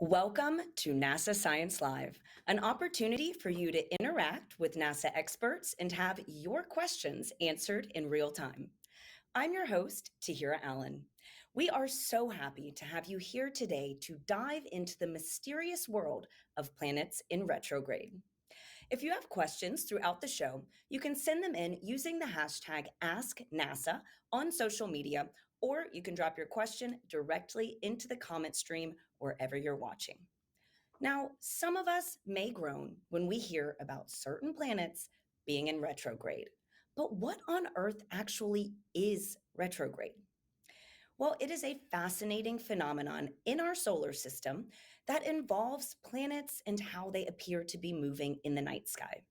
Welcome to NASA Science Live, an opportunity for you to interact with NASA experts and have your questions answered in real time. I'm your host, Tahira Allen. We are so happy to have you here today to dive into the mysterious world of planets in retrograde. If you have questions throughout the show, you can send them in using the hashtag AskNASA on social media, or you can drop your question directly into the comment stream wherever you're watching. Now, some of us may groan when we hear about certain planets being in retrograde. But what on earth actually is retrograde? Well, it is a fascinating phenomenon in our solar system that involves planets and how they appear to be moving in the night sky.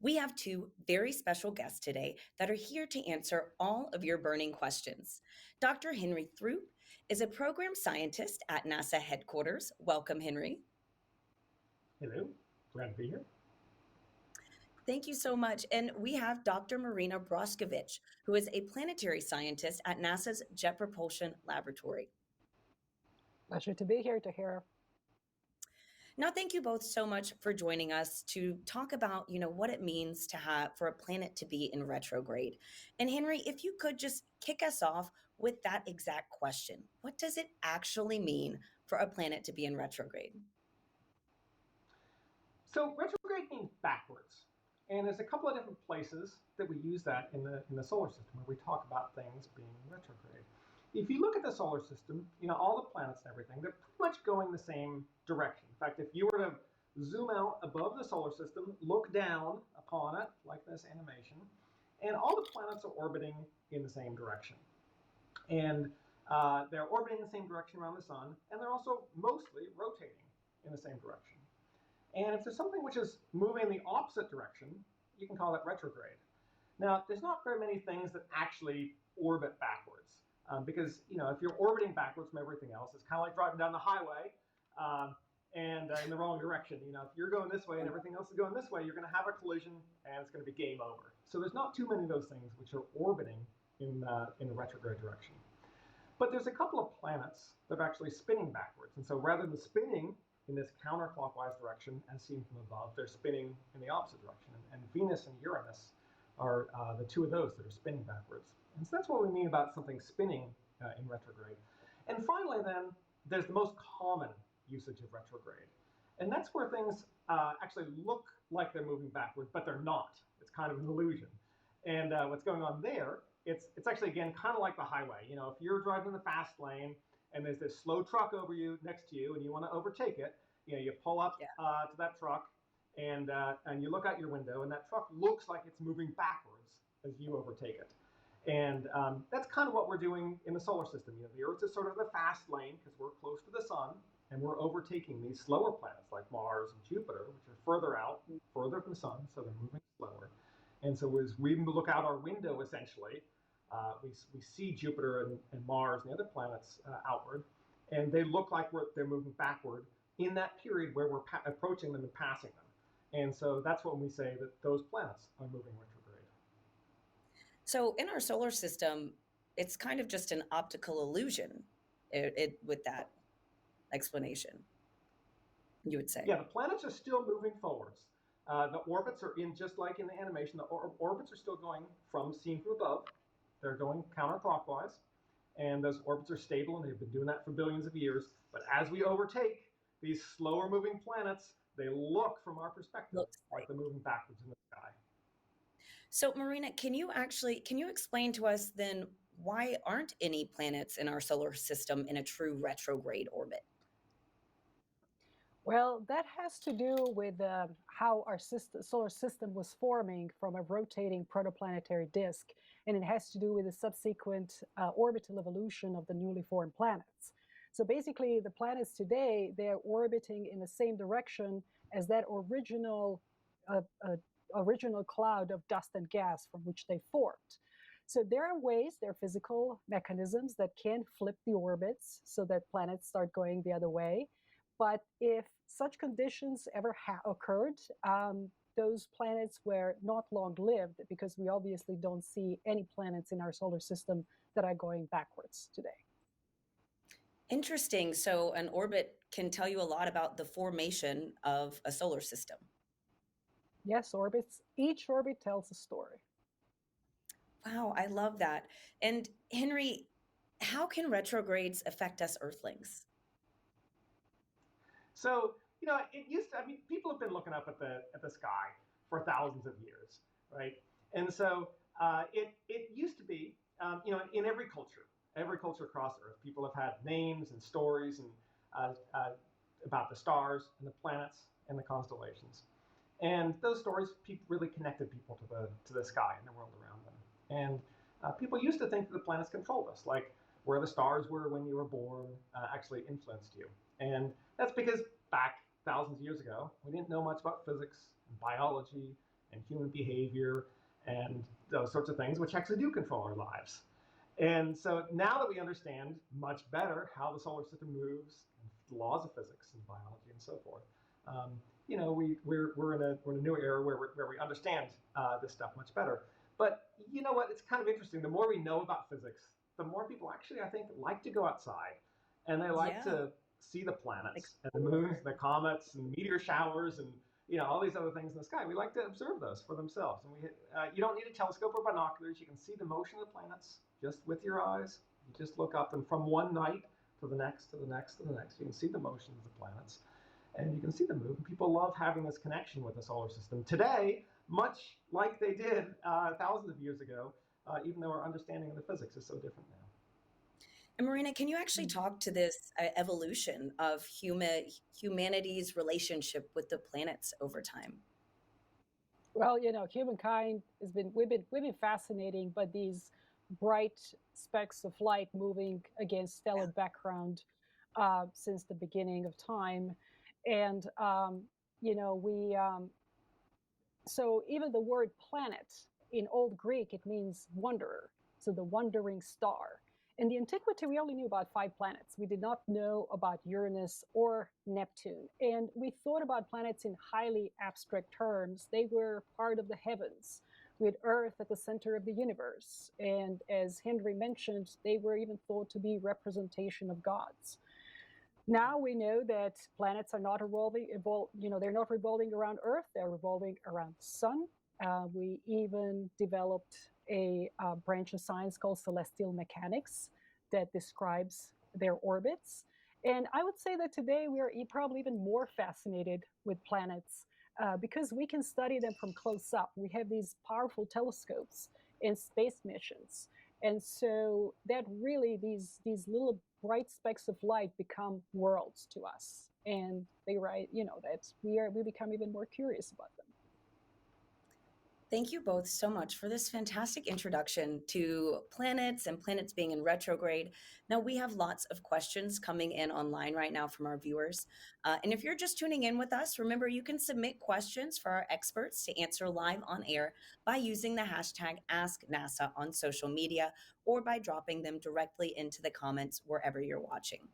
We have two very special guests today that are here to answer all of your burning questions. Dr. Henry Throop is a program scientist at NASA headquarters. Welcome, Henry. Hello, glad to be here. Thank you so much. And we have Dr. Marina Broskovic, who is a planetary scientist at NASA's Jet Propulsion Laboratory. Pleasure to be here, Tahira. Now, thank you both so much for joining us to talk about, what it means to have for a planet to be in retrograde. And Henry, if you could just kick us off with that exact question. What does it actually mean for a planet to be in retrograde? So retrograde means backwards. And there's a couple of different places that we use that in the solar system where we talk about things being in retrograde. If you look at the solar system, all the planets and everything, they're pretty much going the same direction. In fact, if you were to zoom out above the solar system, look down upon it, like this animation, and all the planets are orbiting in the same direction. And they're orbiting in the same direction around the sun, and they're also mostly rotating in the same direction. And if there's something which is moving in the opposite direction, you can call it retrograde. Now, there's not very many things that actually orbit backwards. Because if you're orbiting backwards from everything else, it's kind of like driving down the highway and in the wrong direction. If you're going this way and everything else is going this way, you're going to have a collision and it's going to be game over. So there's not too many of those things which are orbiting in the retrograde direction. But there's a couple of planets that are actually spinning backwards. And so rather than spinning in this counterclockwise direction, as seen from above, they're spinning in the opposite direction. And Venus and Uranus are the two of those that are spinning backwards. And so that's what we mean about something spinning in retrograde. And finally, then, there's the most common usage of retrograde. And that's where things actually look like they're moving backward, but they're not. It's kind of an illusion. And what's going on there, it's actually, again, kind of like the highway. If you're driving in the fast lane, and there's this slow truck over you next to you, and you want to overtake it. You pull up to that truck, and you look out your window, and that truck looks like it's moving backwards as you overtake it. And that's kind of what we're doing in the solar system. The Earth is sort of the fast lane because we're close to the sun, and we're overtaking these slower planets like Mars and Jupiter, which are further out, further from the sun, so they're moving slower. And so as we look out our window, essentially, we see Jupiter and Mars and the other planets outward, and they look like they're moving backward in that period where we're approaching them and passing them. And so that's when we say that those planets are moving retrograde. So in our solar system, it's kind of just an optical illusion with that explanation, you would say. Yeah, the planets are still moving forwards. The orbits are just like in the animation, the orbits are still going seen from above. They're going counterclockwise, and those orbits are stable, and they've been doing that for billions of years. But as we overtake these slower moving planets, they look, from our perspective, like they're moving backwards in the sky. So, Marina, can you explain to us then why aren't any planets in our solar system in a true retrograde orbit? Well, that has to do with how our solar system was forming from a rotating protoplanetary disk, and it has to do with the subsequent orbital evolution of the newly formed planets. So basically, the planets today, they're orbiting in the same direction as that original cloud of dust and gas from which they formed. So there are physical mechanisms that can flip the orbits so that planets start going the other way. But if such conditions ever occurred, those planets were not long-lived, because we obviously don't see any planets in our solar system that are going backwards today. Interesting. So an orbit can tell you a lot about the formation of a solar system. Yes, each orbit tells a story. Wow, I love that. And Henry, how can retrogrades affect us Earthlings? So, it used to, people have been looking up at the sky for thousands of years, right? And so it used to be, in every culture across Earth, people have had names and stories and about the stars and the planets and the constellations. And those stories really connected people to the sky and the world around them. And people used to think that the planets controlled us, like where the stars were when you were born actually influenced you. And that's because back thousands of years ago, we didn't know much about physics and biology and human behavior and those sorts of things, which actually do control our lives. And so now that we understand much better how the solar system moves, the laws of physics and biology and so forth, we're in a new era where we understand this stuff much better. But you know what? It's kind of interesting. The more we know about physics, the more people actually, I think, like to go outside, and they like to see the planets and the moons, the comets, and meteor showers, and all these other things in the sky. We like to observe those for themselves. And you don't need a telescope or binoculars. You can see the motion of the planets just with your eyes. You just look up, and from one night to the next, to the next, to the next, you can see the motion of the planets, and you can see them move. And people love having this connection with the solar system today, much like they did thousands of years ago, even though our understanding of the physics is so different now. And Marina, can you actually talk to this evolution of humanity's relationship with the planets over time? Well, humankind we've been fascinating, but these bright specks of light moving against stellar background since the beginning of time. And, so even the word planet in Old Greek, it means wanderer. So the wandering star. In the antiquity, we only knew about 5 planets. We did not know about Uranus or Neptune. And we thought about planets in highly abstract terms. They were part of the heavens, with Earth at the center of the universe. And as Henry mentioned, they were even thought to be representation of gods. Now we know that planets are not they're not revolving around Earth, they're revolving around the sun. We even developed a branch of science called celestial mechanics that describes their orbits. And I would say that today we are probably even more fascinated with planets because we can study them from close up. We have these powerful telescopes and space missions. And so that really, these little bright specks of light become worlds to us. And that we become even more curious about them. Thank you both so much for this fantastic introduction to planets and planets being in retrograde. Now, we have lots of questions coming in online right now from our viewers. And if you're just tuning in with us, remember you can submit questions for our experts to answer live on air by using the hashtag AskNASA on social media or by dropping them directly into the comments wherever you're watching.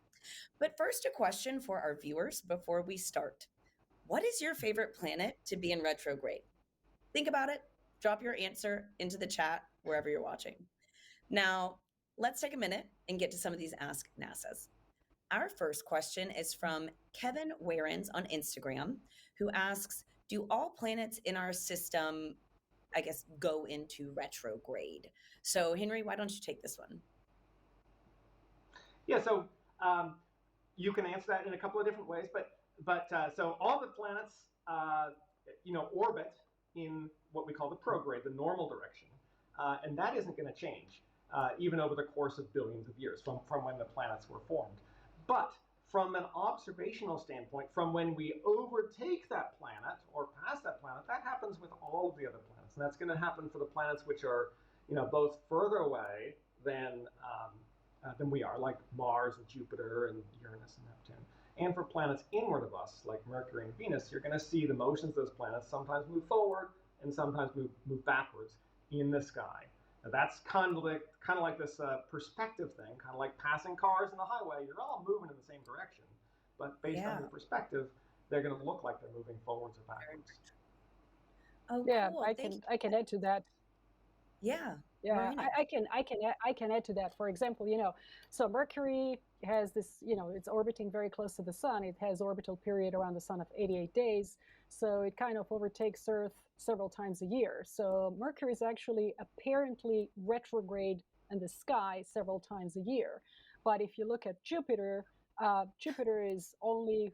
But first, a question for our viewers before we start. What is your favorite planet to be in retrograde? Think about it. Drop your answer into the chat wherever you're watching. Now, let's take a minute and get to some of these Ask NASAs. Our first question is from Kevin Warrens on Instagram, who asks, do all planets in our system, go into retrograde? So, Henry, why don't you take this one? Yeah, so you can answer that in a couple of different ways, but so all the planets, orbit in what we call the prograde, the normal direction, and that isn't going to change even over the course of billions of years from when the planets were formed. But from an observational standpoint, from when we overtake that planet or pass that planet, that happens with all of the other planets, and that's going to happen for the planets which are, both further away than we are, like Mars and Jupiter and Uranus and Neptune. And for planets inward of us, like Mercury and Venus, you're going to see the motions of those planets sometimes move forward and sometimes move backwards in the sky. Now that's kind of like this perspective thing, kind of like passing cars in the highway. You're all moving in the same direction, but based on your perspective, they're going to look like they're moving forwards or backwards. Oh, Yeah, cool. I can add to that. Yeah. Yeah, Marina. I can add to that. For example, so Mercury has this, it's orbiting very close to the sun. It has orbital period around the sun of 88 days. So it kind of overtakes Earth several times a year. So Mercury is actually apparently retrograde in the sky several times a year. But if you look at Jupiter, Jupiter is only,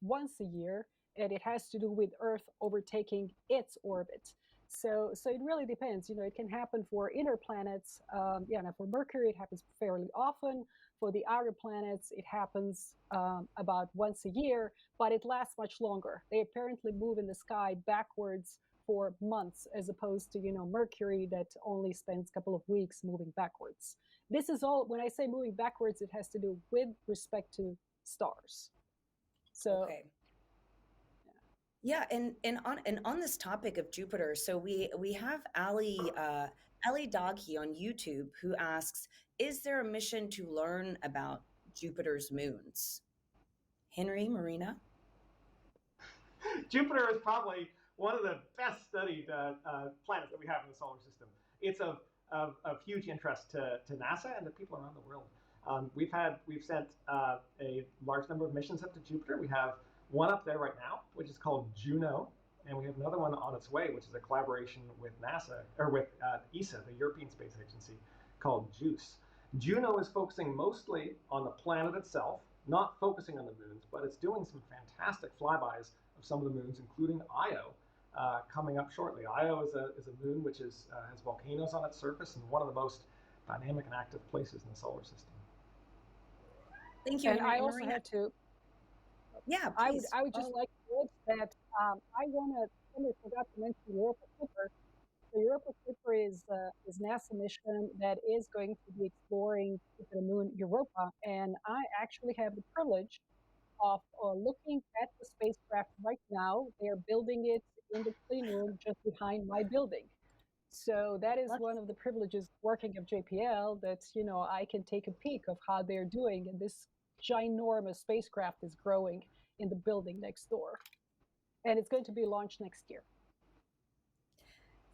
once a year, and it has to do with Earth overtaking its orbit. So it really depends. It can happen for inner planets. Now for Mercury, it happens fairly often. For the outer planets, it happens about once a year, but it lasts much longer. They apparently move in the sky backwards for months, as opposed to Mercury that only spends a couple of weeks moving backwards. This is all. When I say moving backwards, it has to do with respect to stars. So. Okay. Yeah, and on this topic of Jupiter, so we have Ali Doghi on YouTube who asks, is there a mission to learn about Jupiter's moons? Henry, Marina? Jupiter is probably one of the best studied planets that we have in the solar system. It's of huge interest to NASA and to people around the world. We've sent a large number of missions up to Jupiter. We have one up there right now, which is called Juno, and we have another one on its way, which is a collaboration with NASA, or with ESA, the European Space Agency, called JUICE. Juno is focusing mostly on the planet itself, not focusing on the moons, but it's doing some fantastic flybys of some of the moons, including Io, coming up shortly. Io is a moon which has volcanoes on its surface and one of the most dynamic and active places in the solar system. Thank you, And Henry. I also had to. Yeah, please. I would just like to add that I forgot to mention Europa Clipper. The Europa Clipper is NASA mission that is going to be exploring the moon Europa, and I actually have the privilege of looking at the spacecraft right now. They are building it in the clean room just behind my building. So that is one of the privileges working at JPL, that I can take a peek of how they're doing, and this ginormous spacecraft is growing in the building next door, and it's going to be launched next year.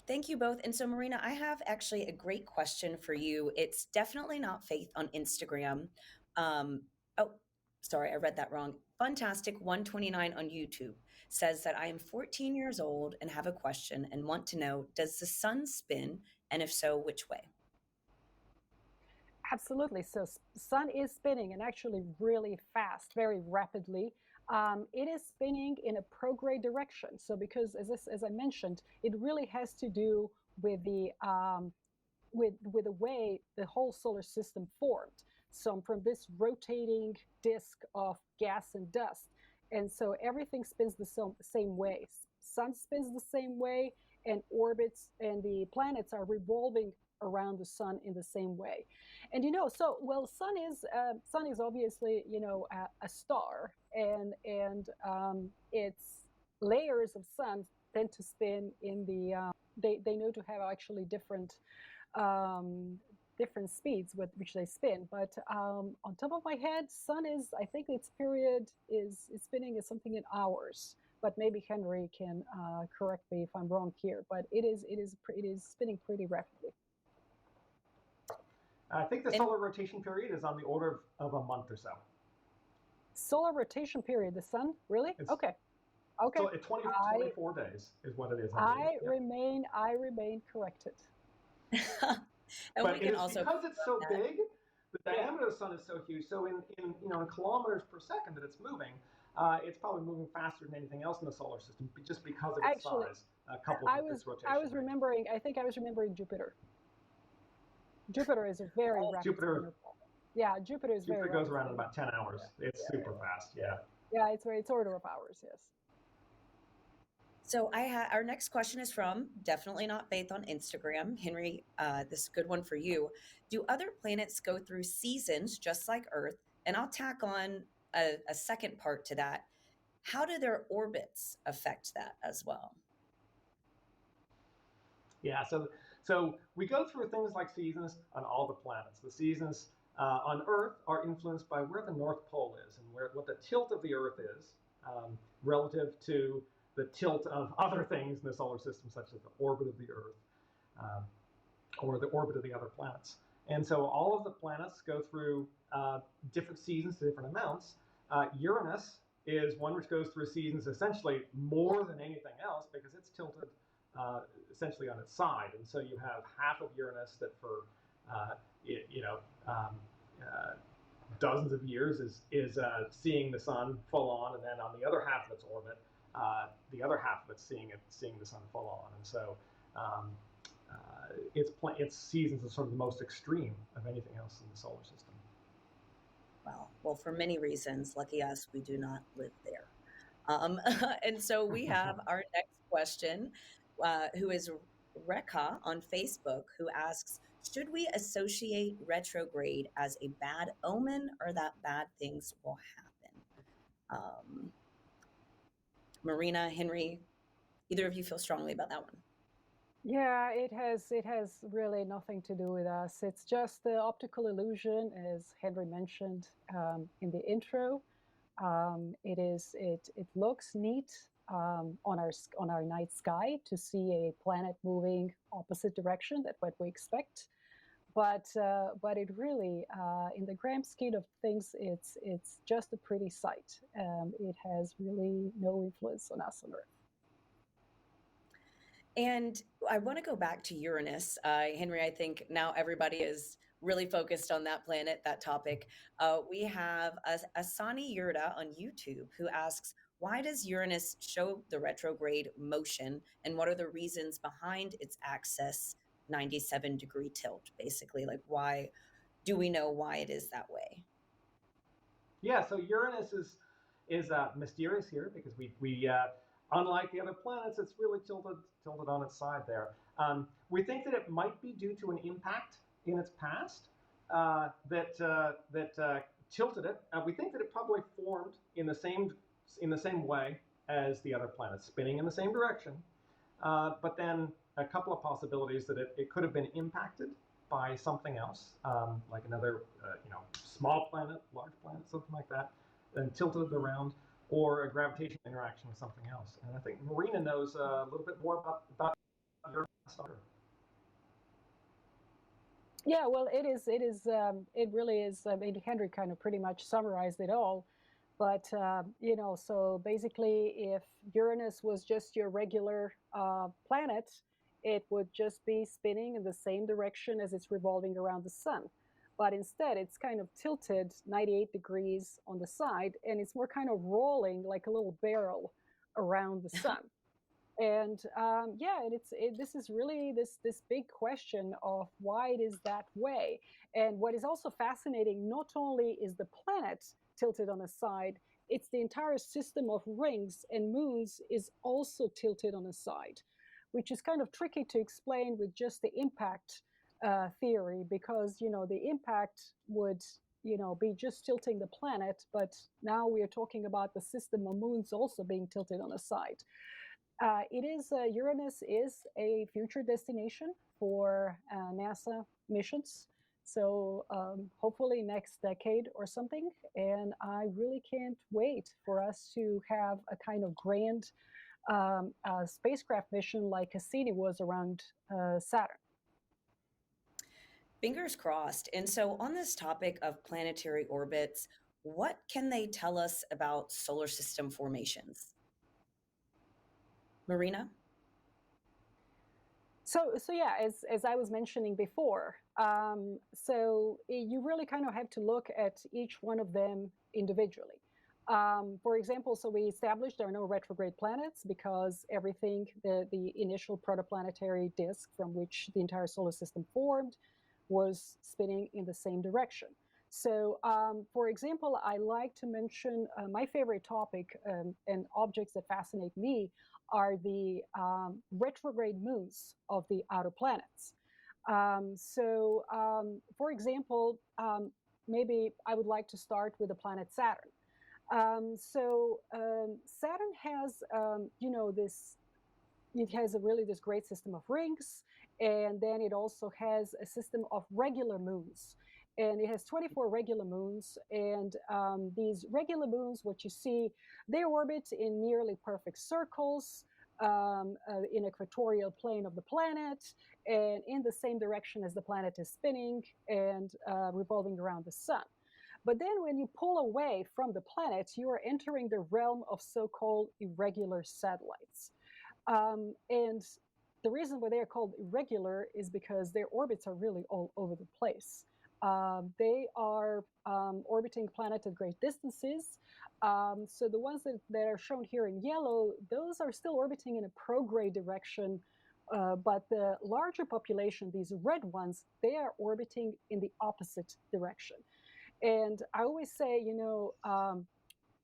Thank you both. And so, Marina, I have actually a great question for you. It's definitely not Faith on Instagram. Oh, sorry, I read that wrong. Fantastic129 on YouTube says that I am 14 years old and have a question and want to know, does the sun spin? And if so, which way? Absolutely. So sun is spinning, and actually really fast, very rapidly. It is spinning in a prograde direction. So because, as I mentioned, it really has to do with the way the whole solar system formed. So from this rotating disk of gas and dust. And so everything spins the same way. Sun spins the same way, and orbits and the planets are revolving around the sun in the same way. And sun is obviously a star, and its layers of sun tend to spin in the they know to have actually different speeds with which they spin. But on top of my head, sun is, I think its period is spinning is something in hours. But maybe Henry can correct me if I'm wrong here. But it is spinning pretty rapidly. I think the solar rotation period is on the order of a month or so. Solar rotation period, the sun, really? Okay. So 24 days is what it is. I remain corrected. And but we can also, because it's so big, the diameter of the sun is so huge. So in kilometers per second that it's moving, it's probably moving faster than anything else in the solar system, just because of its size, coupled with its rotation. I was remembering Jupiter. Jupiter is a very rapid spinner. Yeah, Jupiter is very rapid. Jupiter goes around in about 10 hours. It's super fast, yeah. Yeah, it's order of hours, yes. So our next question is from definitely not Faith on Instagram. Henry, this is a good one for you. Do other planets go through seasons just like Earth? And I'll tack on a second part to that. How do their orbits affect that as well? Yeah, so we go through things like seasons on all the planets. The seasons on Earth are influenced by where the North Pole is and what the tilt of the Earth is relative to the tilt of other things in the solar system, such as the orbit of the Earth or the orbit of the other planets. And so all of the planets go through different seasons to different amounts. Uranus is one which goes through seasons essentially more than anything else because it's tilted essentially on its side. And so you have half of Uranus that for dozens of years is seeing the sun full on, and then on the other half of its orbit, the other half of it's seeing the sun full on. And so its seasons are sort of the most extreme of anything else in the solar system. Well, for many reasons, lucky us, we do not live there. And so we have our next question, who is Rekha on Facebook, who asks, should we associate retrograde as a bad omen or that bad things will happen? Marina, Henry, either of you feel strongly about that one? Yeah, it has really nothing to do with us. It's just the optical illusion, as Henry mentioned in the intro. It looks neat on our night sky to see a planet moving opposite direction than what we expect. But it really, in the grand scheme of things, it's just a pretty sight. It has really no influence on us on Earth. And I want to go back to Uranus. Henry, I think now everybody is really focused on that planet, that topic. We have Asani Yurda on YouTube who asks, why does Uranus show the retrograde motion and what are the reasons behind its axis 97-degree tilt? Basically, like why do we know why it is that way? Yeah, so Uranus is mysterious here because we unlike the other planets, it's really tilted on its side there. We think that it might be due to an impact in its past that tilted it. We think that it probably formed in the same way as the other planets, spinning in the same direction. But then a couple of possibilities that it could have been impacted by something else, like another small planet, large planet, something like that, then tilted around, or a gravitational interaction with something else. And I think Marina knows a little bit more about your star. Yeah, well, it really is. I mean, Henry kind of pretty much summarized it all. But, so basically, if Uranus was just your regular planet, it would just be spinning in the same direction as it's revolving around the sun. But instead, it's kind of tilted 98 degrees on the side, and it's more kind of rolling like a little barrel around the sun. And this is really this big question of why it is that way. And what is also fascinating, not only is the planet tilted on a side, it's the entire system of rings and moons is also tilted on a side, which is kind of tricky to explain with just the impact theory, because the impact would be just tilting the planet, but now we are talking about the system of moons also being tilted on a side. Uranus is a future destination for NASA missions. So hopefully next decade or something. And I really can't wait for us to have a kind of grand spacecraft mission like Cassini was around Saturn. Fingers crossed. And so on this topic of planetary orbits, what can they tell us about solar system formations? Marina? So yeah, as I was mentioning before, so you really kind of have to look at each one of them individually. For example, so we established there are no retrograde planets because everything, the initial protoplanetary disk from which the entire solar system formed was spinning in the same direction. So, for example, I like to mention my favorite topic and objects that fascinate me are the retrograde moons of the outer planets. For example, maybe I would like to start with the planet Saturn. Saturn has, it has this great system of rings, and then it also has a system of regular moons. and it has 24 regular moons. And these regular moons, what you see, they orbit in nearly perfect circles in equatorial plane of the planet and in the same direction as the planet is spinning and revolving around the sun. But then when you pull away from the planet, you are entering the realm of so-called irregular satellites. And the reason why they are called irregular is because their orbits are really all over the place. They are orbiting planet at great distances. So the ones that are shown here in yellow, those are still orbiting in a prograde direction. But the larger population, these red ones, they are orbiting in the opposite direction. And I always say,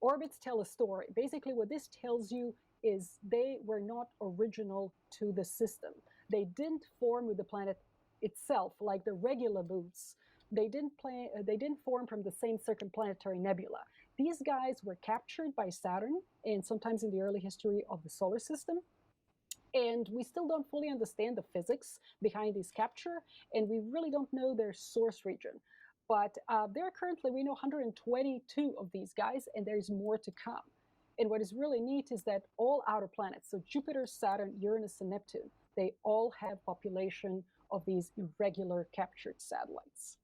orbits tell a story. Basically, what this tells you is they were not original to the system. They didn't form with the planet itself like the regular moons. They didn't form from the same circumplanetary nebula. These guys were captured by Saturn, and sometimes in the early history of the solar system. And we still don't fully understand the physics behind this capture, and we really don't know their source region. But there are currently, we know 122 of these guys, and there's more to come. And what is really neat is that all outer planets, so Jupiter, Saturn, Uranus, and Neptune, they all have population of these irregular captured satellites.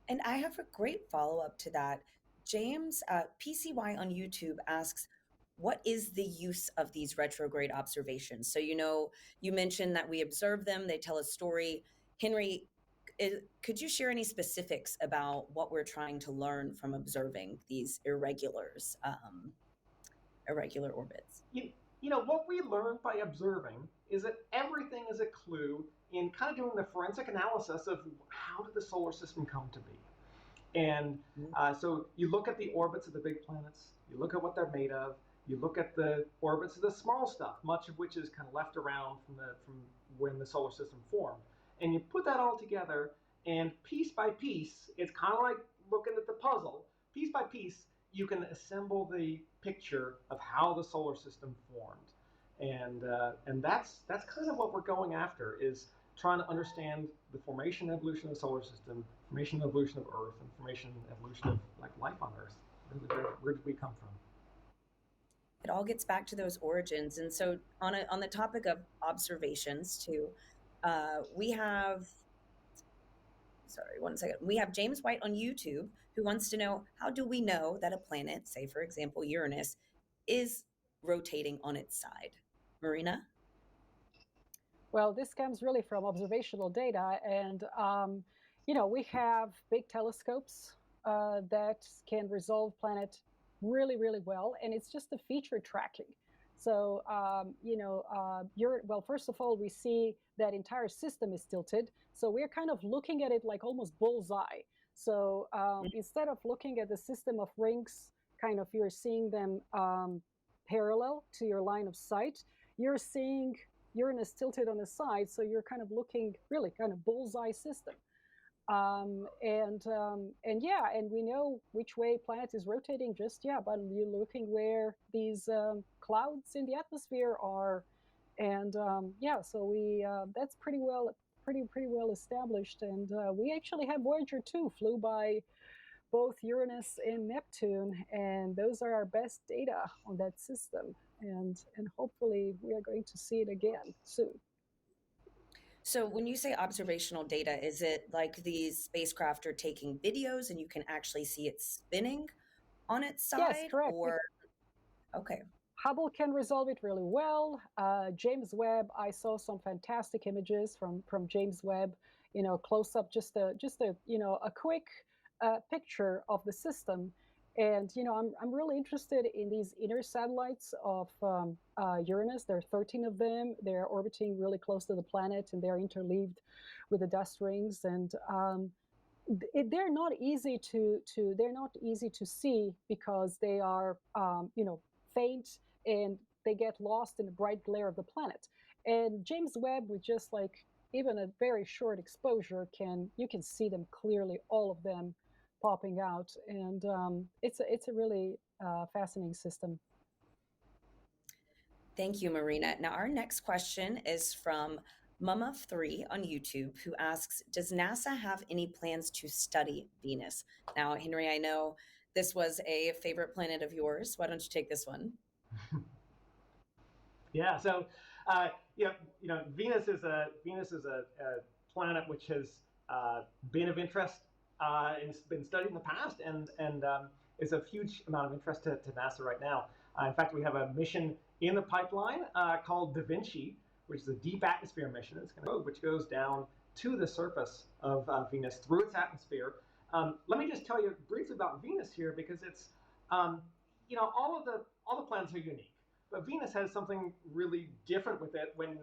And I have a great follow-up to that. James, PCY on YouTube asks, what is the use of these retrograde observations? So, you mentioned that we observe them, they tell a story. Henry, could you share any specifics about what we're trying to learn from observing these irregular orbits? What we learn by observing is that everything is a clue in kind of doing the forensic analysis of how did the solar system come to be. And so you look at the orbits of the big planets, you look at what they're made of, you look at the orbits of the small stuff, much of which is kind of left around from when the solar system formed. And you put that all together, and piece by piece, it's kind of like looking at the puzzle. Piece by piece, you can assemble the picture of how the solar system formed. And that's kind of what we're going after, is trying to understand the formation and evolution of the solar system, formation and evolution of Earth, and formation and evolution of life on Earth. Where did we come from? It all gets back to those origins. And so on the topic of observations too, we have James White on YouTube who wants to know, how do we know that a planet, say for example Uranus, is rotating on its side? Marina? Well, this comes really from observational data, and we have big telescopes that can resolve planet really, really well, and it's just the feature tracking. So, first of all, we see that entire system is tilted. So we're kind of looking at it like almost bullseye. So instead of looking at the system of rings, kind of you're seeing them parallel to your line of sight, you're seeing Uranus tilted on the side. So you're kind of looking really kind of bullseye system. And we know which way planet is rotating but you're looking where these clouds in the atmosphere are, and so we that's pretty well established. And we actually have Voyager 2 flew by both Uranus and Neptune, and those are our best data on that system, and hopefully we are going to see it again soon. So when you say observational data, is it like these spacecraft are taking videos and you can actually see it spinning on its side? Yes, correct. Okay. Hubble can resolve it really well. James Webb, I saw some fantastic images from James Webb. Close up, just a quick picture of the system. And I'm really interested in these inner satellites of Uranus. There are 13 of them. They're orbiting really close to the planet, and they're interleaved with the dust rings. And they're not easy to see because they are faint, and they get lost in the bright glare of the planet. And James Webb, with just even a very short exposure, you can see them clearly, all of them popping out, and it's a really fascinating system. Thank you, Marina. Now our next question is from Mama3 on YouTube, who asks, does NASA have any plans to study Venus? Now, Henry, I know this was a favorite planet of yours. Why don't you take this one? Yeah, so Venus is a planet which has been of interest and it's been studied in the past, and is of huge amount of interest to NASA right now. In fact, we have a mission in the pipeline called Da Vinci, which is a deep atmosphere mission. It's going to which goes down to the surface of Venus through its atmosphere. Let me just tell you briefly about Venus here, because it's all the planets are unique. But Venus has something really different with it when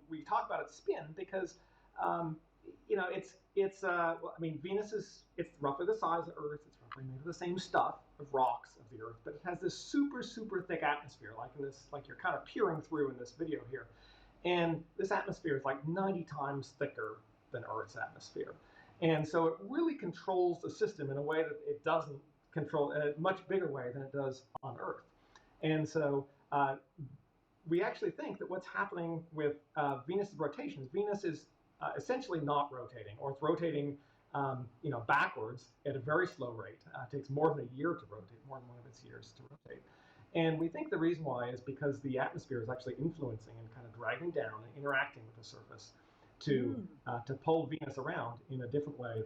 we talk about its spin, because Venus it's roughly the size of Earth. It's roughly made of the same stuff of rocks of the Earth, but it has this super thick atmosphere, like you're kind of peering through in this video here. And this atmosphere is like 90 times thicker than Earth's atmosphere. And so it really controls the system in a way that it doesn't control in a much bigger way than it does on Earth. And so we actually think that what's happening with Venus's rotation is Venus is essentially not rotating, or it's rotating backwards at a very slow rate. It takes more than a year to rotate, more than one of its years to rotate. And we think the reason why is because the atmosphere is actually influencing and kind of dragging down and interacting with the surface to pull Venus around in a different way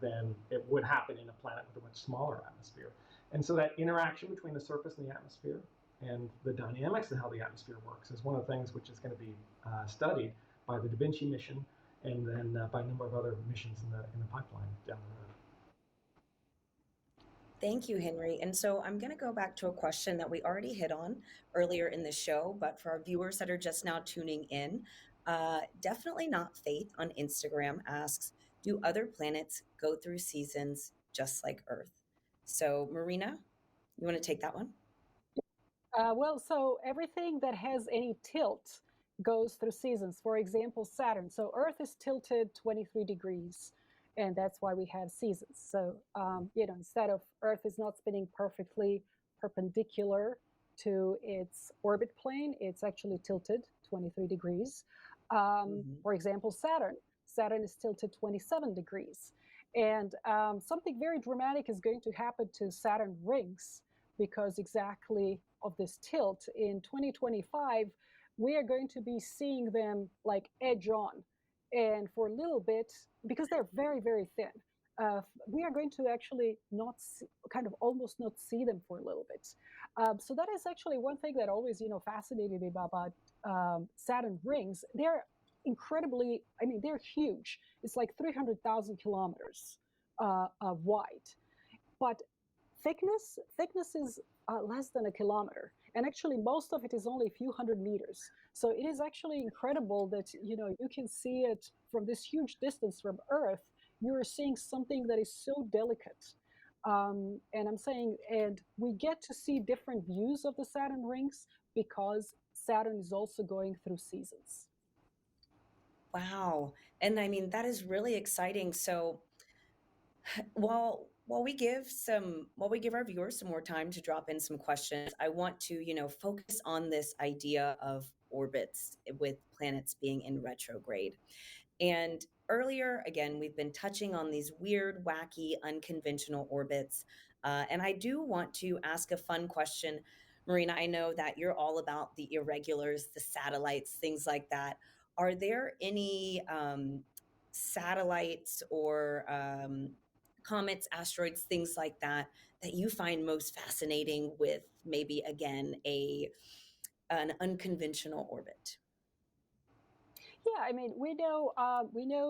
than it would happen in a planet with a much smaller atmosphere. And so that interaction between the surface and the atmosphere and the dynamics of how the atmosphere works is one of the things which is going to be studied by the Da Vinci mission, and then by a number of other missions in the pipeline down the road. Thank you, Henry. And so I'm going to go back to a question that we already hit on earlier in the show, but for our viewers that are just now tuning in, definitely not Faith on Instagram asks, do other planets go through seasons just like Earth? So Marina, you want to take that one? So everything that has any tilt goes through seasons. For example, Saturn. So Earth is tilted 23 degrees, and that's why we have seasons. So, instead of Earth is not spinning perfectly perpendicular to its orbit plane, it's actually tilted 23 degrees. For example, Saturn. Saturn is tilted 27 degrees. And something very dramatic is going to happen to Saturn rings because exactly of this tilt. In 2025, we are going to be seeing them like edge on. And for a little bit, because they're very, very thin, we are going to actually not see, kind of almost not see them for a little bit. So that is actually one thing that always, fascinated me about Saturn rings. They're incredibly, they're huge. It's like 300,000 kilometers wide. But thickness is less than a kilometer, and actually most of it is only a few hundred meters. So it is actually incredible that you can see it from this huge distance from Earth. You're seeing something that is so delicate, and we get to see different views of the Saturn rings because Saturn is also going through seasons. Wow, and that is really exciting. So while we give our viewers some more time to drop in some questions, I want to focus on this idea of orbits with planets being in retrograde. And earlier, again, we've been touching on these weird, wacky, unconventional orbits, and I do want to ask a fun question. Marina, I know that you're all about the irregulars, the satellites, things like that. Are there any satellites or comets, asteroids, things like that you find most fascinating with maybe, again, an unconventional orbit? Yeah, we know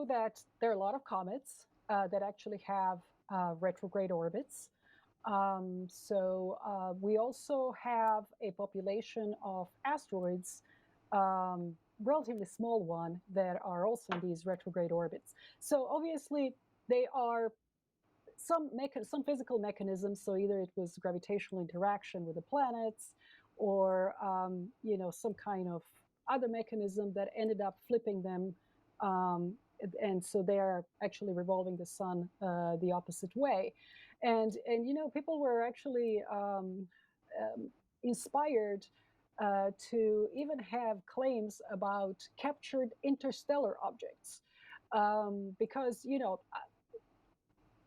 that there are a lot of comets that actually have retrograde orbits. We also have a population of asteroids, relatively small one, that are also in these retrograde orbits. So obviously they are some physical mechanisms. So either it was gravitational interaction with the planets, or some kind of other mechanism that ended up flipping them, and so they are actually revolving the sun the opposite way. And people were actually inspired to even have claims about captured interstellar objects. Because,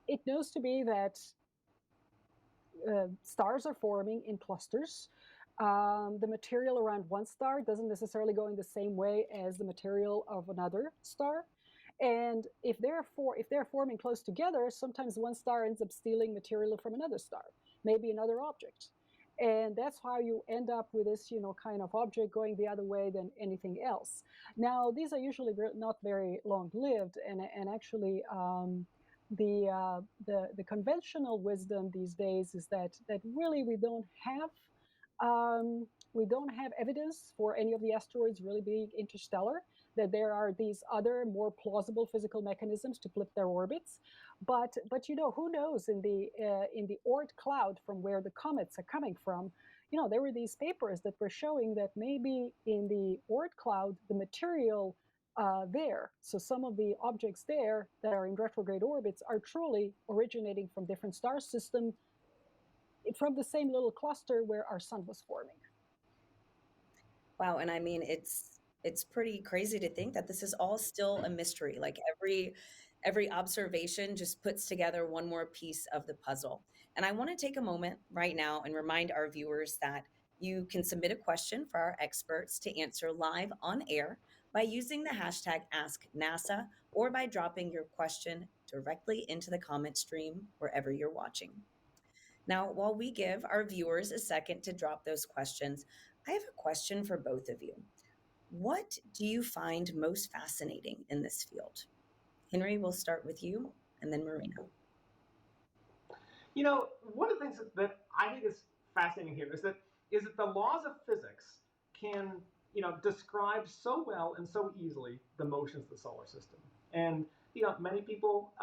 it knows to be that stars are forming in clusters. The material around one star doesn't necessarily go in the same way as the material of another star. And if they're forming close together, sometimes one star ends up stealing material from another star, maybe another object. And that's how you end up with this, kind of object going the other way than anything else. Now, these are usually not very long-lived, and actually, the conventional wisdom these days is that really we don't have evidence for any of the asteroids really being interstellar, that there are these other more plausible physical mechanisms to flip their orbits. But who knows, in the Oort cloud from where the comets are coming from, there were these papers that were showing that maybe in the Oort cloud, the material there, so some of the objects there that are in retrograde orbits are truly originating from different star systems, from the same little cluster where our sun was forming. Wow, and I mean, it's pretty crazy to think that this is all still a mystery. Like every observation just puts together one more piece of the puzzle. And I want to take a moment right now and remind our viewers that you can submit a question for our experts to answer live on air by using the hashtag AskNASA or by dropping your question directly into the comment stream wherever you're watching. Now, while we give our viewers a second to drop those questions, I have a question for both of you. What do you find most fascinating in this field? Henry, we'll start with you, and then Marina. One of the things that I think is fascinating here is that the laws of physics can describe so well and so easily the motions of the solar system. And many people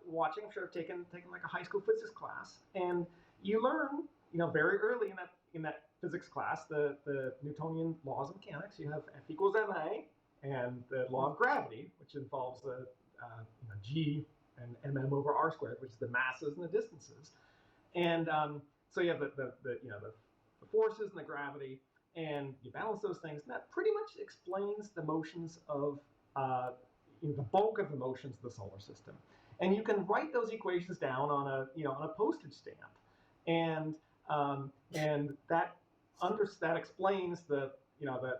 watching, I'm sure, have taken like a high school physics class, and you learn very early in that physics class the Newtonian laws of mechanics. You have F equals ma, and the law of gravity, which involves the g and mm over r squared, which is the masses and the distances. And so you have the forces and the gravity, and you balance those things, and that pretty much explains the motions of the bulk of the motions of the solar system. And you can write those equations down on a postage stamp, and that explains the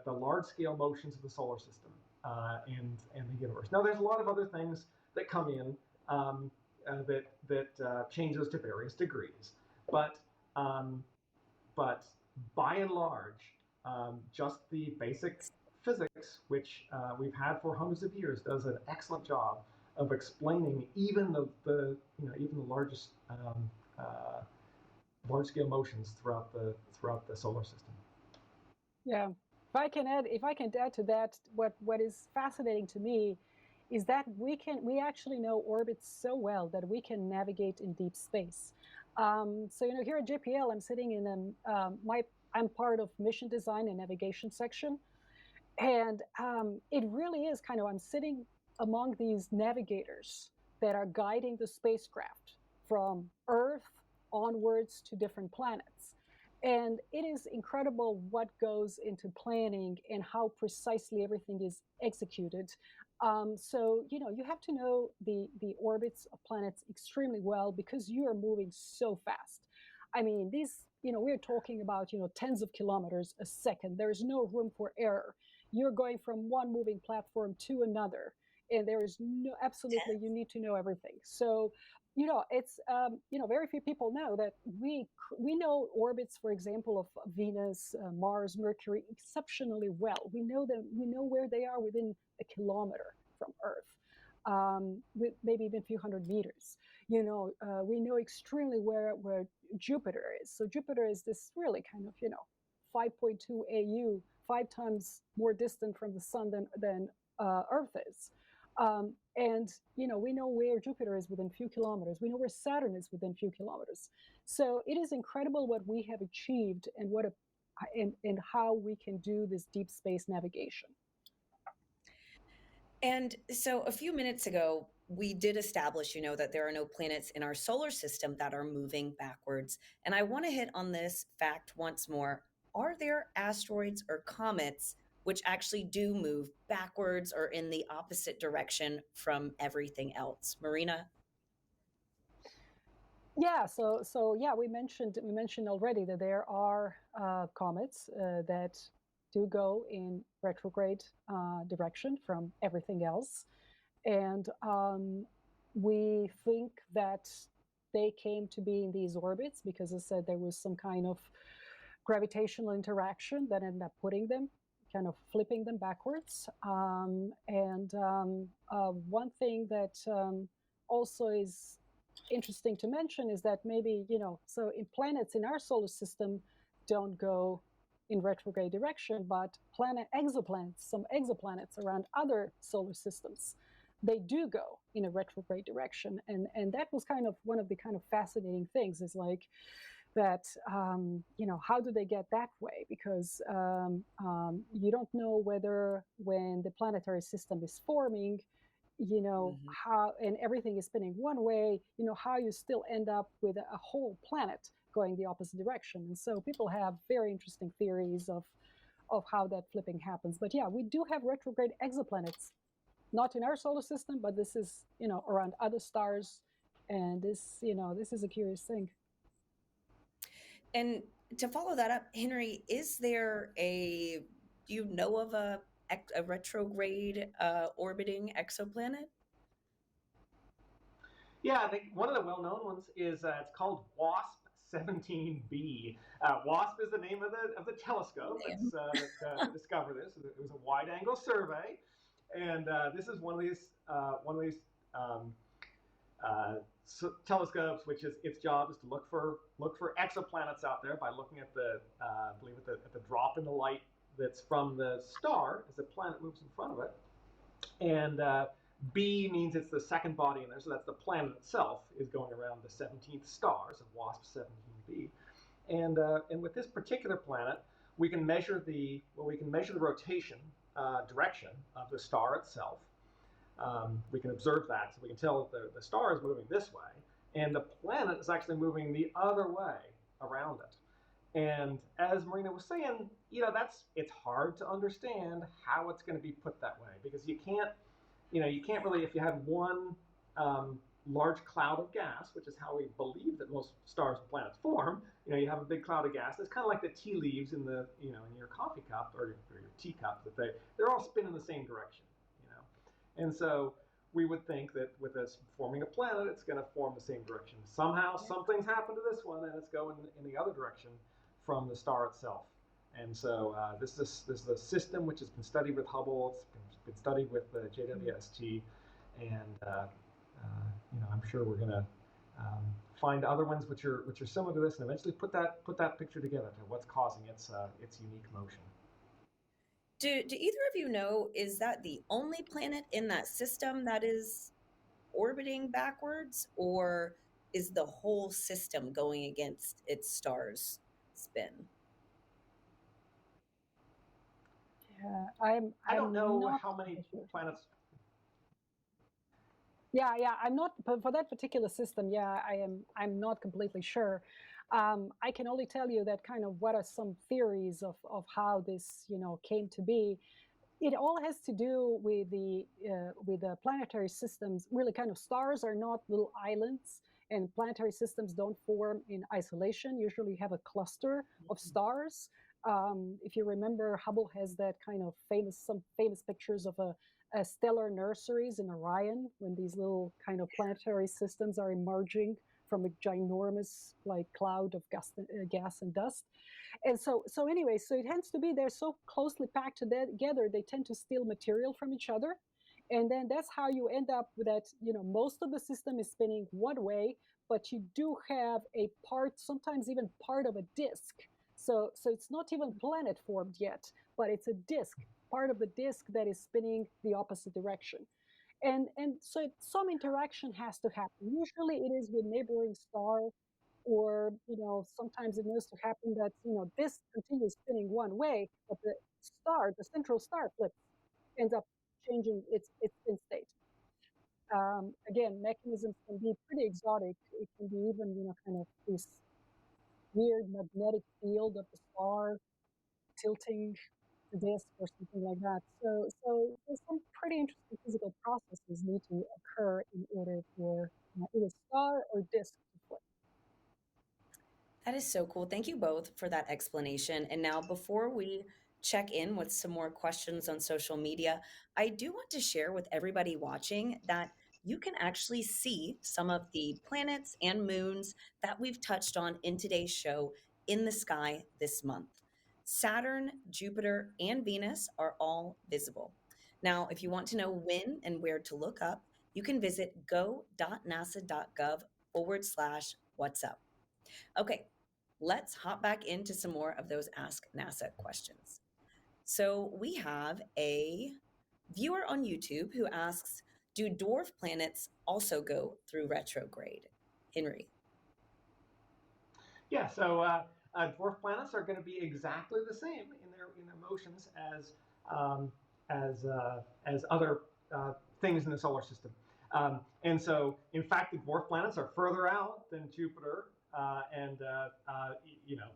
large scale motions of the solar system and the universe. Now, there's a lot of other things that come in that change those to various degrees, but by and large, just the basic physics, which we've had for hundreds of years, does an excellent job of explaining even the largest large-scale motions throughout the solar system. Yeah, if I can add to that, what is fascinating to me is that we actually know orbits so well that we can navigate in deep space. So here at JPL, I'm sitting in I'm part of mission design and navigation section, and it really is I'm sitting among these navigators that are guiding the spacecraft from Earth onwards to different planets. And it is incredible what goes into planning and how precisely everything is executed. So you have to know the orbits of planets extremely well, because you are moving so fast. I mean, we're talking about tens of kilometers a second. There is no room for error. You're going from one moving platform to another, and there is absolutely, you need to know everything. So it's very few people know that we know orbits, for example, of Venus, Mars, Mercury exceptionally well. We know where they are within a kilometer from Earth, with maybe even a few hundred meters. We know extremely where Jupiter is. So Jupiter is this really 5.2 AU, 5 times more distant from the sun than Earth is. And we know where Jupiter is within a few kilometers. We know where Saturn is within a few kilometers. So it is incredible what we have achieved and how we can do this deep space navigation. And so a few minutes ago, we did establish, that there are no planets in our solar system that are moving backwards. And I want to hit on this fact once more. are there asteroids or comets which actually do move backwards or in the opposite direction from everything else? Marina? Yeah, so yeah, we mentioned already that there are comets that do go in retrograde direction from everything else, and we think that they came to be in these orbits because, as I said, there was some kind of gravitational interaction that ended up putting them, kind of flipping them backwards. One thing that also is interesting to mention is that maybe, so in planets in our solar system don't go in retrograde direction, but exoplanets, some exoplanets around other solar systems, they do go in a retrograde direction. And that was kind of one of the kind of fascinating things, is like that, how do they get that way? Because you don't know whether, when the planetary system is forming, how, and everything is spinning one way, how you still end up with a whole planet going the opposite direction. And so people have very interesting theories of how that flipping happens. But yeah, we do have retrograde exoplanets, not in our solar system, but this is, around other stars. And this is a curious thing. And to follow that up, Henry, is there do you know of a retrograde orbiting exoplanet? Yeah, I think one of the well-known ones is it's called WASP 17b. WASP is the name of the telescope that discovered this. It was a wide-angle survey, and this is one of these um, telescopes, which is its job is to look for exoplanets out there by looking at I believe at the drop in the light that's from the star as the planet moves in front of it, and B means it's the second body in there, so that's the planet itself is going around the 17th stars of WASP 17b, and with this particular planet, we can measure the rotation direction of the star itself. We can observe that, so we can tell that the star is moving this way, and the planet is actually moving the other way around it. And as Marina was saying, it's hard to understand how it's going to be put that way, because you can't really, if you have one large cloud of gas, which is how we believe that most stars and planets form, you have a big cloud of gas. It's kind of like the tea leaves in in your coffee cup or your teacup, that they're all spinning the same direction, And so we would think that with us forming a planet, it's going to form the same direction. Somehow, something's happened to this one, and it's going in the other direction from the star itself. And so this is a system which has been studied with Hubble. It's been studied with JWST, and I'm sure we're going to find other ones which are similar to this, and eventually put that picture together to what's causing its unique motion. Do either of you know, is that the only planet in that system that is orbiting backwards, or is the whole system going against its star's spin? Yeah, I don't know how many planets. Yeah, I'm not, but for that particular system, yeah, I'm not completely sure. I can only tell you that kind of what are some theories of how this, came to be. It all has to do with the planetary systems. Really, kind of, stars are not little islands, and planetary systems don't form in isolation. Usually, you have a cluster of stars. If you remember, Hubble has that kind of some famous pictures of a stellar nurseries in Orion, when these little kind of planetary systems are emerging from a ginormous cloud of gas and dust. And so anyway, so it tends to be, they're so closely packed together, they tend to steal material from each other. And then that's how you end up with that, most of the system is spinning one way, but you do have a part, sometimes even part of a disk. So it's not even planet formed yet, but it's a disk, part of the disk that is spinning the opposite direction. And so some interaction has to happen. Usually it is with neighboring stars, or sometimes it needs to happen that this continues spinning one way, but the central star flips, ends up changing its spin state. Again, mechanisms can be pretty exotic. It can be even kind of this weird magnetic field of the star tilting the disk or something like that. So there's some pretty interesting physical processes need to occur in order for either star or disk to flip. That is so cool. Thank you both for that explanation. And now, before we check in with some more questions on social media, I do want to share with everybody watching that you can actually see some of the planets and moons that we've touched on in today's show in the sky this month. Saturn, Jupiter, and Venus are all visible. Now, if you want to know when and where to look up, you can visit go.nasa.gov/what's up. Okay, let's hop back into some more of those Ask NASA questions. So we have a viewer on YouTube who asks, do dwarf planets also go through retrograde? Henry. Yeah, so dwarf planets are going to be exactly the same in their motions um, as other things in the solar system. And so, in fact, the dwarf planets are further out than Jupiter and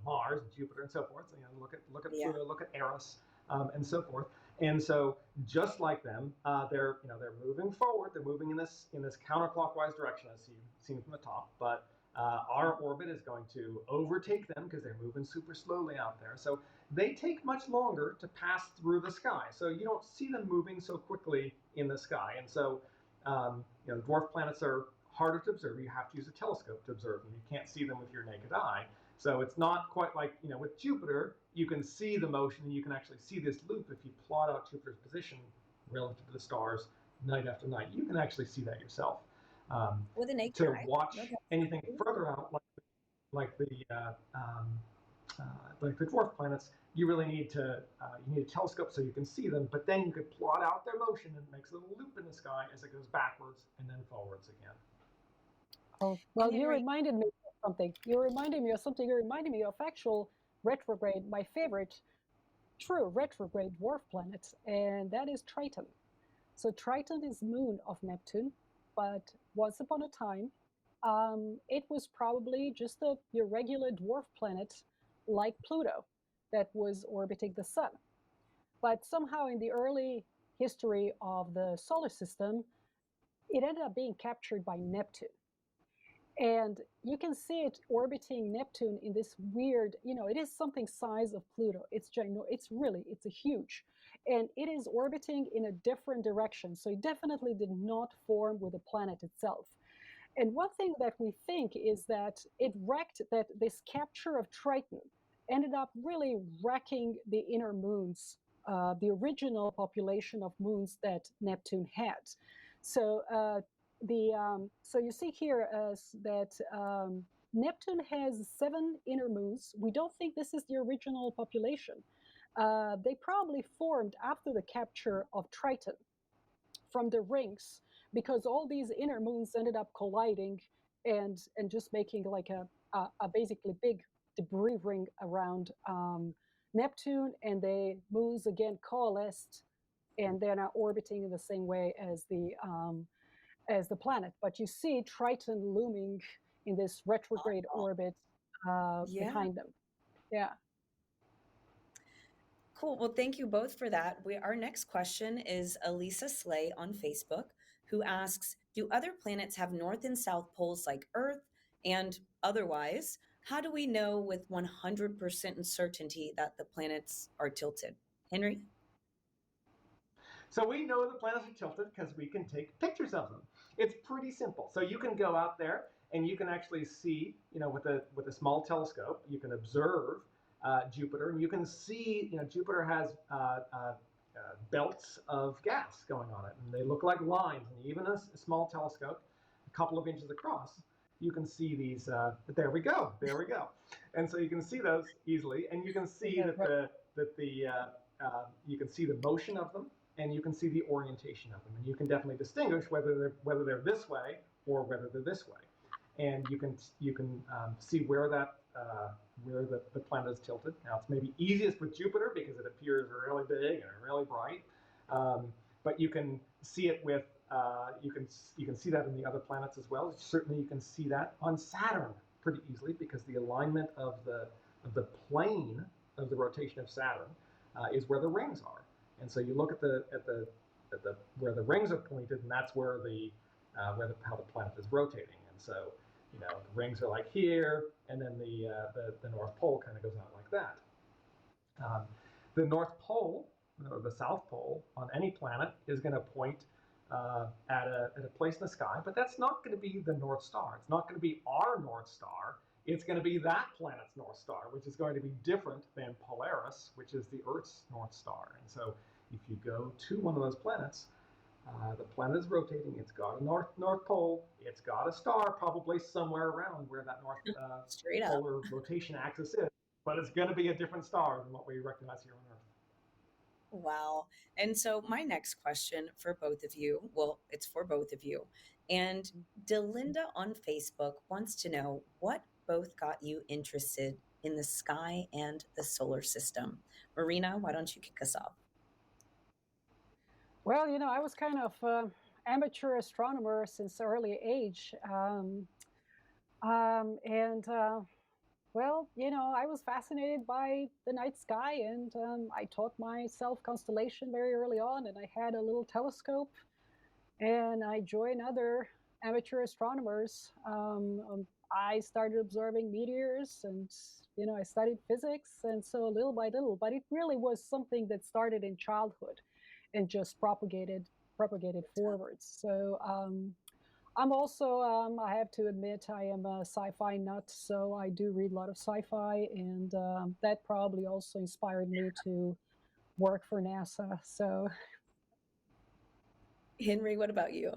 Mars and Jupiter and so forth. So, look at Pluto, look at Eris, and so forth. And so, just like them, they're moving forward. They're moving in this counterclockwise direction, as you've seen from the top. But our orbit is going to overtake them because they're moving super slowly out there. So they take much longer to pass through the sky. So you don't see them moving so quickly in the sky. And so, dwarf planets are harder to observe. You have to use a telescope to observe them. You can't see them with your naked eye. So it's not quite like, with Jupiter, you can see the motion and you can actually see this loop if you plot out Jupiter's position relative to the stars night after night. You can actually see that yourself. With a naked to eye? watch anything further out, like the dwarf planets, you really need you need a telescope so you can see them. But then you could plot out their motion and it makes a little loop in the sky as it goes backwards and then forwards again. Oh, well, you reminded me of something. You reminded me of something. You reminded me of actual retrograde, my favorite true retrograde dwarf planet, and that is Triton. So Triton is moon of Neptune, but once upon a time, it was probably just a irregular dwarf planet like Pluto that was orbiting the sun. But somehow in the early history of the solar system, it ended up being captured by Neptune. And you can see it orbiting Neptune in this weird, it is something size of Pluto. It's a huge. And it is orbiting in a different direction. So it definitely did not form with the planet itself. And one thing that we think is that that this capture of Triton ended up really wrecking the inner moons, the original population of moons that Neptune had. So so you see here that Neptune has 7 inner moons. We don't think this is the original population. They probably formed after the capture of Triton from the rings, because all these inner moons ended up colliding and just making like a basically big debris ring around Neptune, and the moons again coalesced, and they're now orbiting in the same way as the planet. But you see Triton looming in this retrograde orbit behind them. Yeah. Cool. Well, thank you both for that. Our next question is Elisa Slay on Facebook, who asks, do other planets have north and south poles like Earth? And otherwise, how do we know with 100% certainty that the planets are tilted? Henry? So we know the planets are tilted because we can take pictures of them. It's pretty simple. So you can go out there and you can actually see, with a small telescope, you can observe Jupiter, and you can see, Jupiter has belts of gas going on it, and they look like lines. And even a small telescope, a couple of inches across, you can see these. There we go. And so you can see those easily, and you can see you can see the motion of them, and you can see the orientation of them, and you can definitely distinguish whether they're this way or whether they're this way, and you can see where the planet is tilted. Now it's maybe easiest with Jupiter because it appears really big and really bright, but you can see it with you can see that in the other planets as well. Certainly, you can see that on Saturn pretty easily because the alignment of the plane of the rotation of Saturn is where the rings are. And so you look at the where the rings are pointed, and that's where how the planet is rotating. And so, you know, the rings are like here, and then the North Pole kind of goes out like that. The North Pole, or the South Pole, on any planet is going to point at a place in the sky, but that's not going to be the North Star. It's not going to be our North Star. It's going to be that planet's North Star, which is going to be different than Polaris, which is the Earth's North Star. And so if you go to one of those planets, the planet is rotating. It's got a North Pole. It's got a star probably somewhere around where that North polar rotation axis is. But it's going to be a different star than what we recognize here on Earth. Wow. And so my next question for both of you, well, it's for both of you. And Delinda on Facebook wants to know what both got you interested in the sky and the solar system. Marina, why don't you kick us off? Well, you know, I was kind of amateur astronomer since early age. Well, you know, I was fascinated by the night sky, and I taught myself constellation very early on, and I had a little telescope, and I joined other amateur astronomers. I started observing meteors, and, you know, I studied physics, and so little by little, but it really was something that started in childhood and just propagated forwards. So I'm also, I have to admit, I am a sci-fi nut, so I do read a lot of sci-fi, and that probably also inspired me to work for NASA. So, Henry, what about you?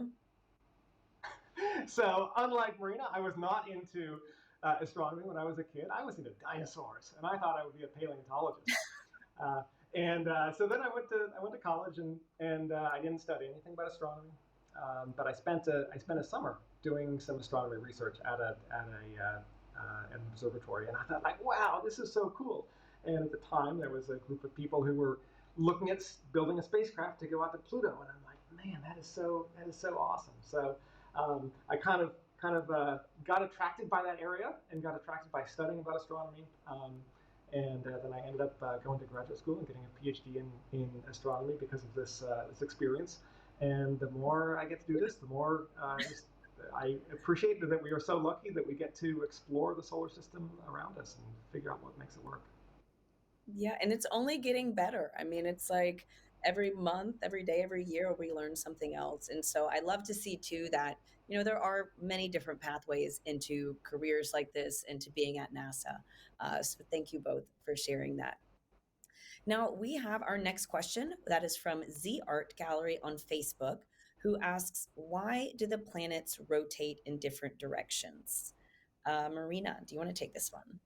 So, unlike Marina, I was not into astronomy when I was a kid. I was into dinosaurs, and I thought I would be a paleontologist. So then I went to college, and I didn't study anything about astronomy. But I spent a summer doing some astronomy research at an observatory, and I thought, like, wow, this is so cool. And at the time, there was a group of people who were looking at building a spacecraft to go out to Pluto, and I'm like, man, that is so awesome. So I kind of got attracted by that area and got attracted by studying about astronomy. Then I ended up going to graduate school and getting a PhD in astronomy because of this experience. And the more I get to do this, the more I appreciate that we are so lucky that we get to explore the solar system around us and figure out what makes it work. Yeah, and it's only getting better. I mean, it's like every month, every day, every year, we learn something else. And so I love to see too that, you know, there are many different pathways into careers like this and to being at NASA. So thank you both for sharing that. Now we have our next question that is from Z Art Gallery on Facebook, who asks, why do the planets rotate in different directions? Marina, do you want to take this one?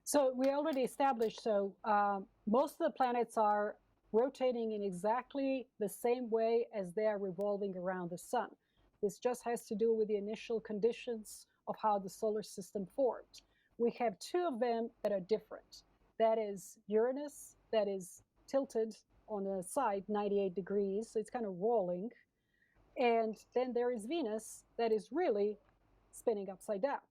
So we already established, so most of the planets are rotating in exactly the same way as they are revolving around the sun. This just has to do with the initial conditions of how the solar system formed. We have two of them that are different. That is Uranus, that is tilted on the side 98 degrees, so it's kind of rolling. And then there is Venus, that is really spinning upside down.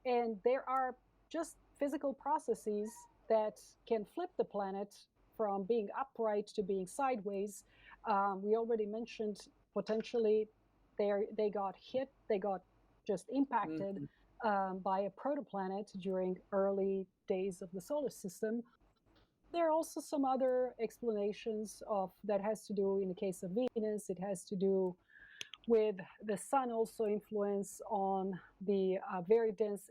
And there are just physical processes that can flip the planet from being upright to being sideways. We already mentioned potentially they got hit, they got just impacted by a protoplanet during early days of the solar system. There are also some other explanations of that has to do, in the case of Venus, it has to do with the sun also influence on the very dense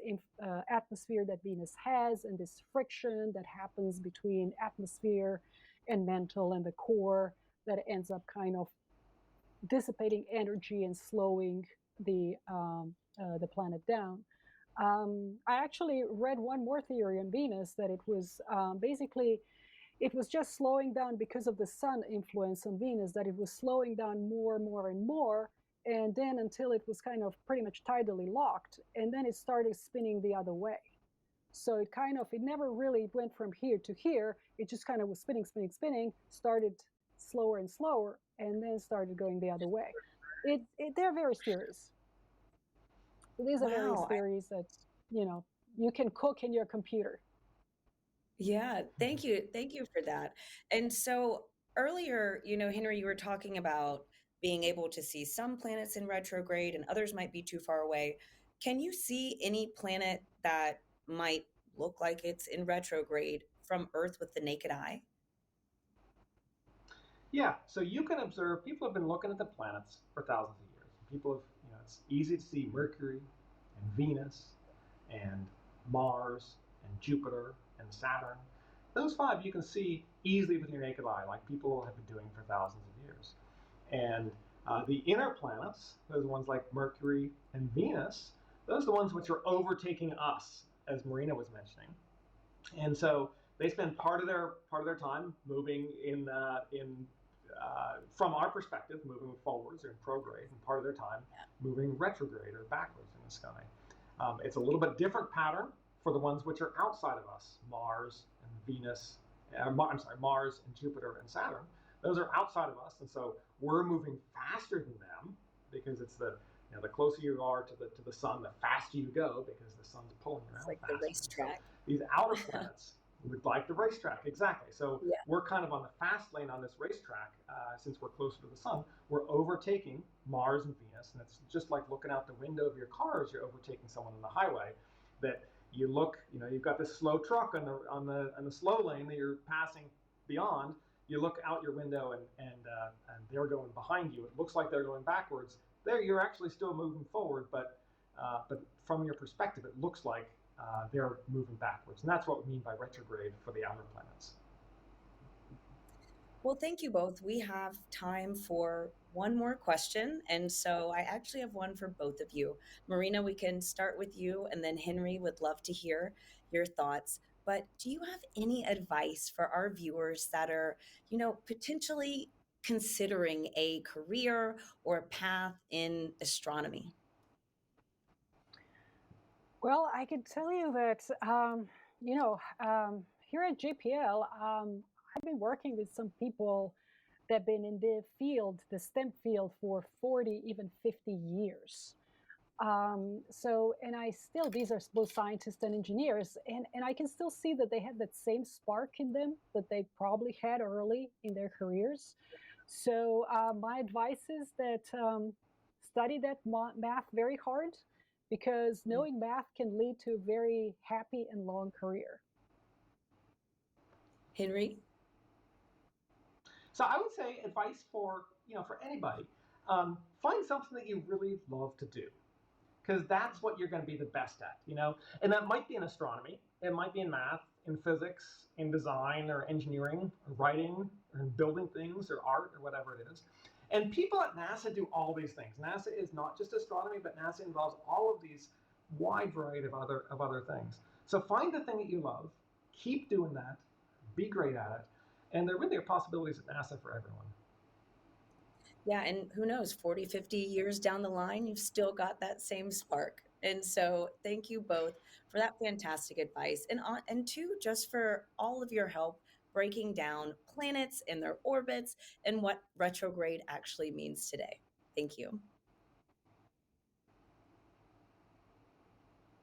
atmosphere that Venus has, and this friction that happens between atmosphere and mantle and the core that ends up kind of dissipating energy and slowing the planet down. I actually read one more theory on Venus, that it was basically, it was just slowing down because of the sun influence on Venus, that it was slowing down more and more, and then until it was kind of pretty much tidally locked, and then it started spinning the other way. So it never really went from here to here, it just kind of was spinning, started slower and slower, and then started going the other way. They're various theories. So these are various theories that, you know, you can cook in your computer. Yeah, thank you. Thank you for that. And so earlier, Henry, you were talking about being able to see some planets in retrograde and others might be too far away. Can you see any planet that might look like it's in retrograde from Earth with the naked eye? Yeah, so you can observe, people have been looking at the planets for thousands of years. People have, it's easy to see Mercury and Venus and Mars and Jupiter and Saturn. Those five you can see easily with your naked eye, like people have been doing for thousands of years. And the inner planets, those ones like Mercury and Venus, those are the ones which are overtaking us, as Marina was mentioning. And so they spend part of their time moving in from our perspective, moving forwards or in prograde, and part of their time moving retrograde or backwards in the sky. It's a little bit different pattern for the ones which are outside of us, Mars and Venus. Mars and Jupiter and Saturn. Those are outside of us, and so we're moving faster than them because it's the closer you are to the sun, the faster you go because the sun's pulling It's around like the faster. So racetrack. these outer planets would like the racetrack, exactly. So Yeah. we're kind of on the fast lane on this racetrack since we're closer to the sun. We're overtaking Mars and Venus, and it's just like looking out the window of your car as you're overtaking someone on the highway. That you look, you've got this slow truck on the slow lane that you're passing beyond. You look out your window and they're going behind you. It looks like they're going backwards. There, you're actually still moving forward, but from your perspective, it looks like they're moving backwards. And that's what we mean by retrograde for the outer planets. Well, thank you both. We have time for one more question. And so I actually have one for both of you. Marina, we can start with you, and then Henry would love to hear your thoughts. But do you have any advice for our viewers that are, potentially considering a career or a path in astronomy? Well, I can tell you that, here at JPL, I've been working with some people that have been in the field, the STEM field, for 40, even 50 years. And I still, these are both scientists and engineers, and I can still see that they have that same spark in them that they probably had early in their careers. So my advice is that study that math very hard, because knowing math can lead to a very happy and long career. Henry? So I would say advice for anybody, find something that you really love to do, because that's what you're going to be the best at, and that might be in astronomy, it might be in math, in physics, in design or engineering or writing or in building things or art or whatever it is. And people at NASA do all these things. NASA is not just astronomy, but NASA involves all of these wide variety of other things. So find the thing that you love, keep doing that, be great at it, and there really are possibilities at NASA for everyone. Yeah, and who knows, 40, 50 years down the line, you've still got that same spark. And so thank you both for that fantastic advice. And two, just for all of your help breaking down planets and their orbits and what retrograde actually means today. Thank you.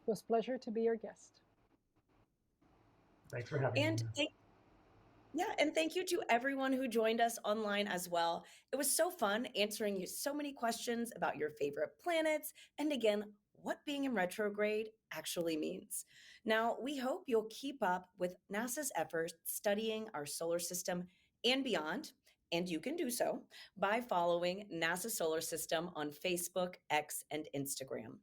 It was a pleasure to be your guest. Thanks for having And me. and thank you to everyone who joined us online as well. It was so fun answering you so many questions about your favorite planets and again, what being in retrograde actually means. Now, we hope you'll keep up with NASA's efforts studying our solar system and beyond, and you can do so by following NASA Solar System on Facebook, X, and Instagram.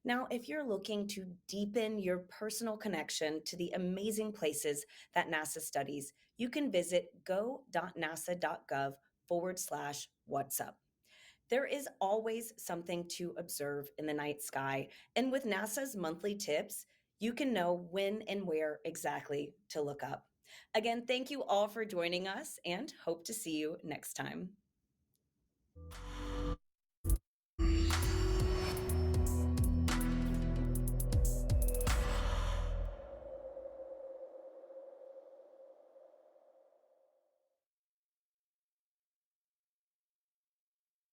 Now, if you're looking to deepen your personal connection to the amazing places that NASA studies, you can visit go.nasa.gov/what's up. There is always something to observe in the night sky, and with NASA's monthly tips, you can know when and where exactly to look up. Again, thank you all for joining us and hope to see you next time.